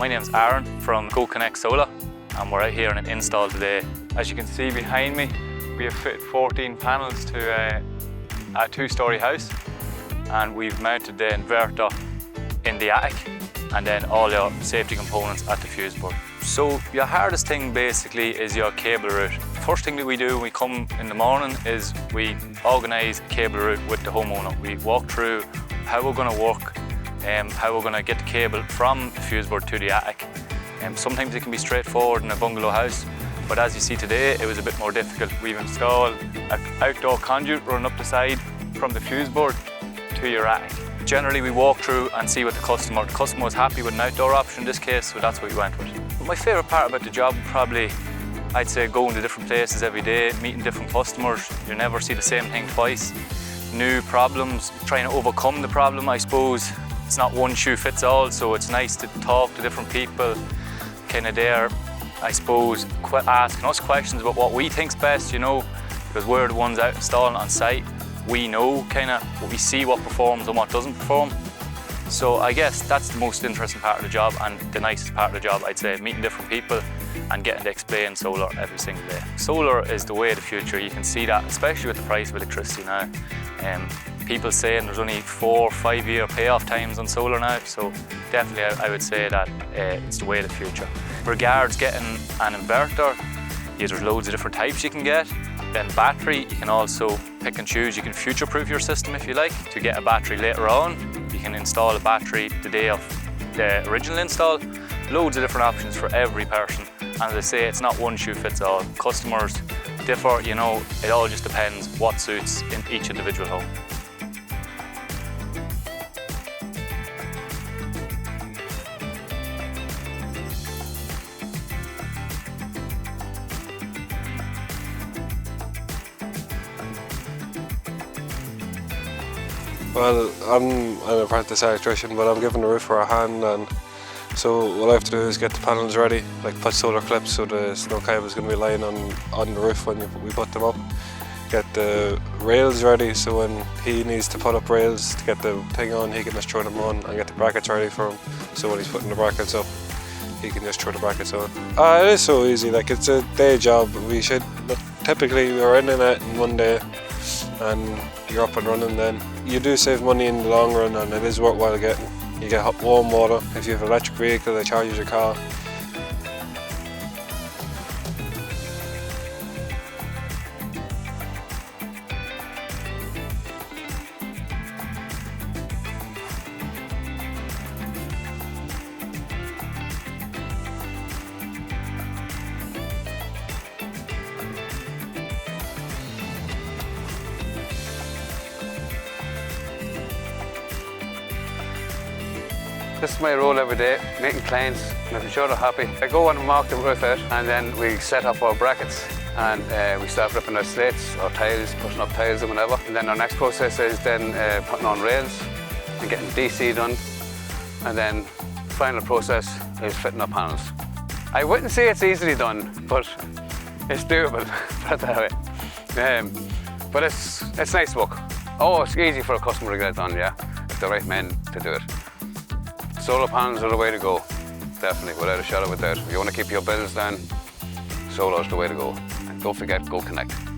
My name's Aaron from GoKonnect Solar, and we're out here on an install today. As you can see behind me, we have fitted 14 panels to a two-storey house, and we've mounted the inverter in the attic and then all your safety components at the fuse board. So your hardest thing basically is your cable route. First thing that we do when we come in the morning is we organise cable route with the homeowner. We walk through how we're going to work, how we're going to get the cable from the fuse board to the attic. Sometimes it can be straightforward in a bungalow house, but as you see today, it was a bit more difficult. We've installed an outdoor conduit running up the side from the fuse board to your attic. Generally, we walk through and see what the customer was happy with an outdoor option in this case, so that's what we went with. But my favourite part about the job probably, I'd say, going to different places every day, meeting different customers. You never see the same thing twice. New problems, trying to overcome the problem, I suppose. It's not one shoe fits all, so it's nice to talk to different people, kind of there, I suppose, asking us questions about what we think's best, you know, because we're the ones out installing on site. We know kind of what we see, what performs and what doesn't perform. So I guess that's the most interesting part of the job and the nicest part of the job, I'd say, meeting different people and getting to explain solar every single day. Solar is the way of the future. You can see that, especially with the price of electricity now. People saying there's only 4 or 5 year payoff times on solar now, so definitely I would say that it's the way of the future. Regards getting an inverter, there's loads of different types you can get. Then battery, you can also pick and choose. You can future-proof your system if you like. To get a battery later on, you can install a battery the day of the original install. Loads of different options for every person. And as I say, it's not one shoe fits all. Customers differ, you know, it all just depends what suits in each individual home. Well, I'm an apprentice electrician, but I'm giving the roofer a hand, and so what I have to do is get the panels ready, like put solar clips so there's no cables going to be lying on the roof when we put them up. Get the rails ready, so when he needs to put up rails to get the thing on, he can just throw them on, and get the brackets ready for him, so when he's putting the brackets up, he can just throw the brackets on. It is so easy, like it's a day job. Typically we're in it in one day, and you're up and running then. You do save money in the long run, and it is worthwhile getting. You get hot warm water. If you have an electric vehicle that charges your car. This is my role every day, meeting clients, making sure they're happy. I go and mark the roof out, and then we set up our brackets, and we start ripping our slates or tiles, putting up tiles or whatever. And then our next process is then putting on rails and getting DC done. And then the final process is fitting up panels. I wouldn't say it's easily done, but it's doable, put it that way. But it's nice work. Oh, it's easy for a customer to get it done, yeah, if the right men to do it. Solar panels are the way to go, definitely, without a shadow of a doubt. If you want to keep your bills down, solar is the way to go. And don't forget, GoKonnect.